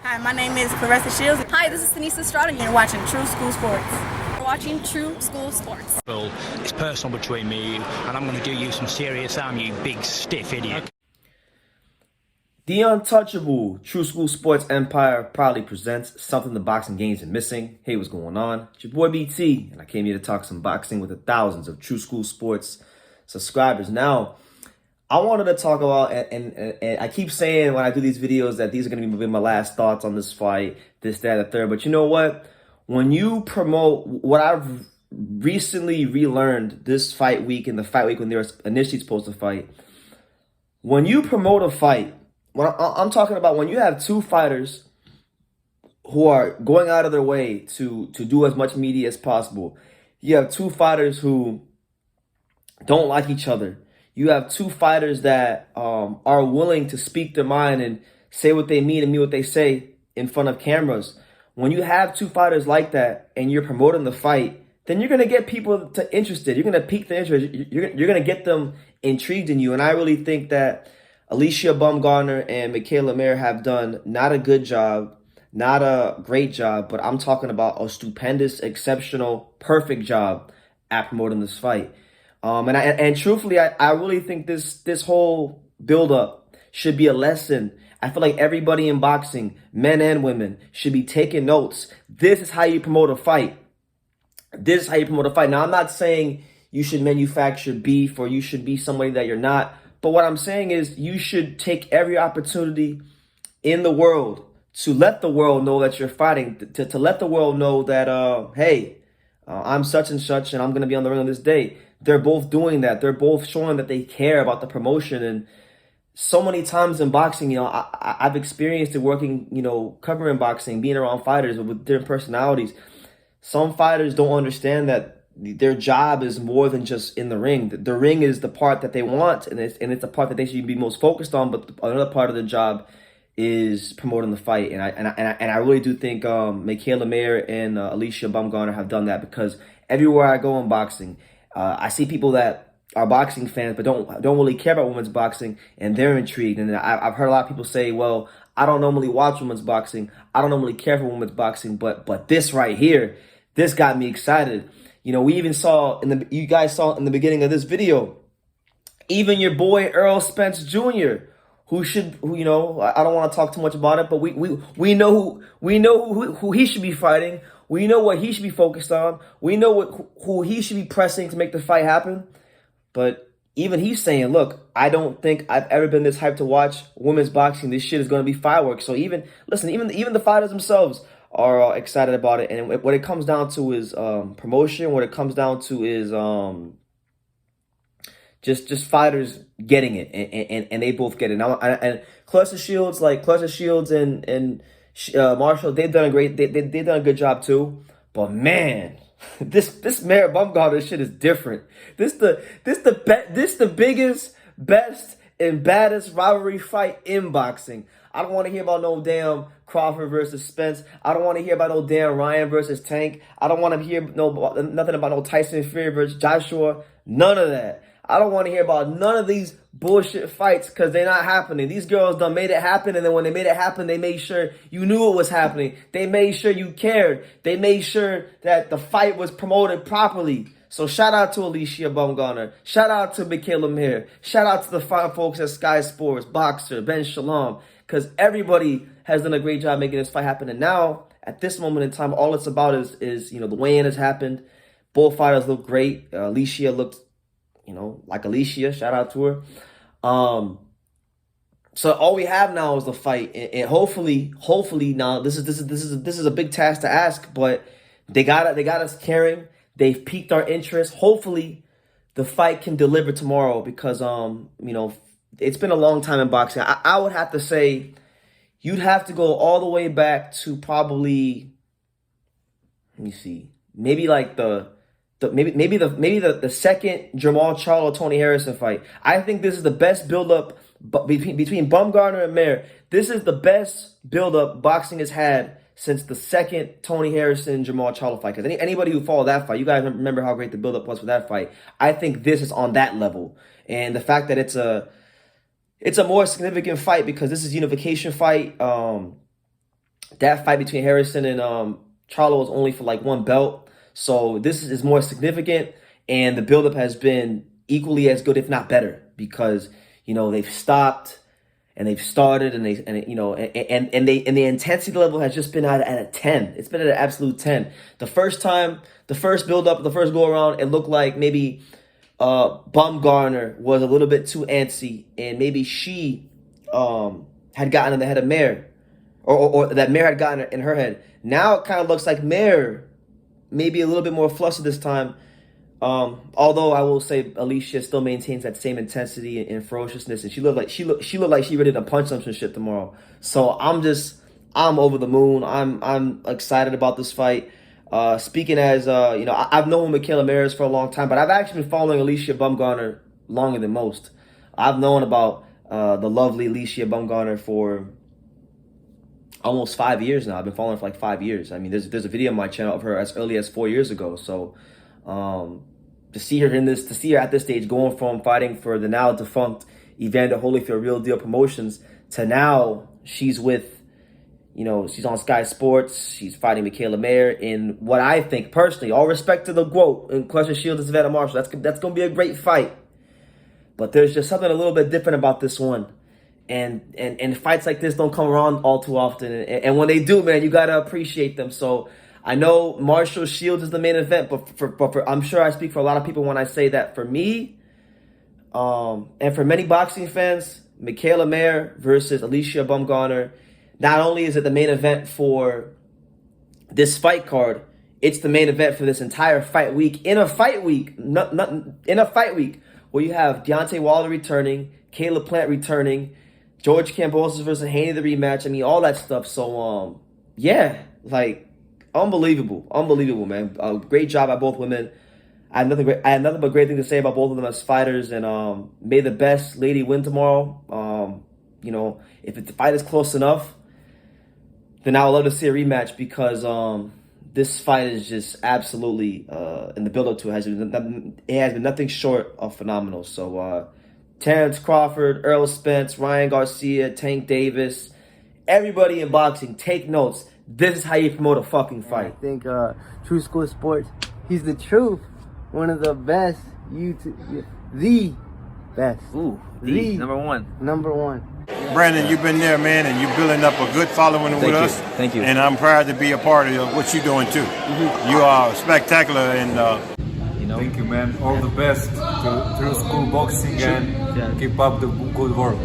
Hi, my name is Clarissa Shields. Hi, this is Tanisa Estrada, and you're watching True School Sports. We're watching True School Sports. Well, it's personal between me and you, and I'm going to do you some serious harm, you big stiff idiot. The untouchable True School Sports Empire proudly presents Something the Boxing Games are Missing. Hey, what's going on? It's your boy BT, and I came here to talk some boxing with the thousands of True School Sports subscribers. Now, I wanted to talk about, and I keep saying when I do these videos that these are going to be my last thoughts on this fight, this, that, and the third. But you know what? When you promote what I've recently relearned this fight week and the fight week when they were initially supposed to fight, when you promote a fight, I'm talking about when you have two fighters who are going out of their way to do as much media as possible. You have two fighters who don't like each other. You have two fighters that are willing to speak their mind and say what they mean and mean what they say in front of cameras. When you have two fighters like that and you're promoting the fight, then you're going to get people interested. You're going to pique their interest. You're going to get them intrigued in you. And I really think that Alycia Baumgardner and Mikaela have done not a good job, not a great job, but I'm talking about a stupendous, exceptional, perfect job at promoting this fight. And truthfully, I really think this whole build-up should be a lesson. I feel like everybody in boxing, men and women, should be taking notes. This is how you promote a fight. This is how you promote a fight. Now, I'm not saying you should manufacture beef or you should be somebody that you're not. But what I'm saying is you should take every opportunity in the world to let the world know that you're fighting, to let the world know that, hey, I'm such and such and I'm going to be on the ring on this day. They're both doing that. They're both showing that they care about the promotion. And so many times in boxing, I've experienced it working, covering boxing, being around fighters with different personalities. Some fighters don't understand that their job is more than just in the ring. The ring is the part that they want, and it's the part that they should be most focused on. But another part of the job is promoting the fight, and I really do think Mikaela and Alycia Baumgardner have done that, because everywhere I go in boxing, I see people that are boxing fans but don't really care about women's boxing, and they're intrigued. And I've heard a lot of people say, "Well, I don't normally watch women's boxing. I don't normally care for women's boxing, but this right here, this got me excited." We even saw you guys saw in the beginning of this video, even your boy Earl Spence Jr., who I don't want to talk too much about it, but we know who he should be fighting. We know what he should be focused on. We know who he should be pressing to make the fight happen. But even he's saying, look, I don't think I've ever been this hyped to watch women's boxing. This shit is going to be fireworks. So even the fighters themselves are excited about it. And what it comes down to is promotion. What it comes down to is just fighters getting it, and they both get it. Now, and Alycia Shields and Marshall, they've done they've done a good job too. But man, this Mayor Baumgardner shit is different. This the biggest, best, and baddest rivalry fight in boxing. I don't want to hear about no damn Crawford versus Spence. I don't want to hear about no damn Ryan versus Tank. I don't want to hear nothing about no Tyson Fury versus Joshua. None of that. I don't want to hear about none of these bullshit fights, because they're not happening. These girls done made it happen, and then when they made it happen, they made sure you knew it was happening. They made sure you cared. They made sure that the fight was promoted properly. So shout out to Alycia Baumgardner. Shout out to Mikaela. Shout out to the fine folks at Sky Sports, Boxer, Ben Shalom, because everybody has done a great job making this fight happen. And now, at this moment in time, all it's about is the weigh-in has happened. Both fighters look great. Alycia looked, like Alycia. Shout out to her. So all we have now is the fight, and hopefully now this is a big task to ask, but they got us caring. They've piqued our interest. Hopefully, the fight can deliver tomorrow, because it's been a long time in boxing. I would have to say you'd have to go all the way back to probably, let me see, maybe like the second Jamal Charlo Tony Harrison fight. I think this is the best buildup between Baumgardner and Mayer. This is the best buildup boxing has had since the second Tony Harrison Jamal Charlo fight. Because anybody who followed that fight, you guys remember how great the buildup was for that fight. I think this is on that level, and the fact that it's a more significant fight because this is a unification fight. that fight between Harrison and Charlo was only for like one belt. So this is more significant, and the buildup has been equally as good, if not better, because they've stopped and they've started, and the intensity level has just been at a 10. It's been at an absolute 10. The first buildup, the first go around, it looked like maybe Baumgardner was a little bit too antsy, and maybe she had gotten in the head of Mare, or that Mare had gotten in her head. Now it kind of looks like Mare maybe a little bit more flustered this time. Although I will say Alycia still maintains that same intensity and ferociousness, and she looked like she ready to punch some shit tomorrow. So I'm over the moon. I'm excited about this fight. Speaking as I've known Mikaela Maris for a long time, but I've actually been following Alycia Baumgardner longer than most. I've known about the lovely Alycia Baumgardner for almost 5 years now. I've been following her for like 5 years. I mean, there's a video on my channel of her as early as 4 years ago. So to see her at this stage, going from fighting for the now defunct Evander Holyfield Real Deal Promotions to now she's with, she's on Sky Sports. She's fighting Mikaela Mayer in what I think personally, all respect to the GOAT in Claressa Shields and Savannah Marshall, that's gonna be a great fight. But there's just something a little bit different about this one. And fights like this don't come around all too often. And when they do, man, you gotta appreciate them. So I know Marshall Shields is the main event, but for I'm sure I speak for a lot of people when I say that for me, and for many boxing fans, Mikaela Mayer versus Alycia Baumgardner, not only is it the main event for this fight card, it's the main event for this entire fight week. In a fight week, in a fight week where you have Deontay Wilder returning, Caleb Plant returning, George Kambosos versus Haney the rematch. I mean, all that stuff. So, yeah, like, unbelievable, man. Great job by both women. I had nothing but great things to say about both of them as fighters. And may the best lady win tomorrow. If the fight is close enough, then I would love to see a rematch, because this fight is just absolutely, in the build-up to it, has been nothing short of phenomenal. So, Terrence Crawford, Earl Spence, Ryan Garcia, Tank Davis, everybody in boxing, take notes. This is how you promote a fucking fight. I think True School Sports, he's the truth. One of the best YouTube, the best. Ooh, the number one. Number one. Brandon, you've been there, man, and you're building up a good following with us. Thank you. And I'm proud to be a part of what you're doing too. You are spectacular, and Thank you, man. All the best to True School Boxing, and keep up the good work.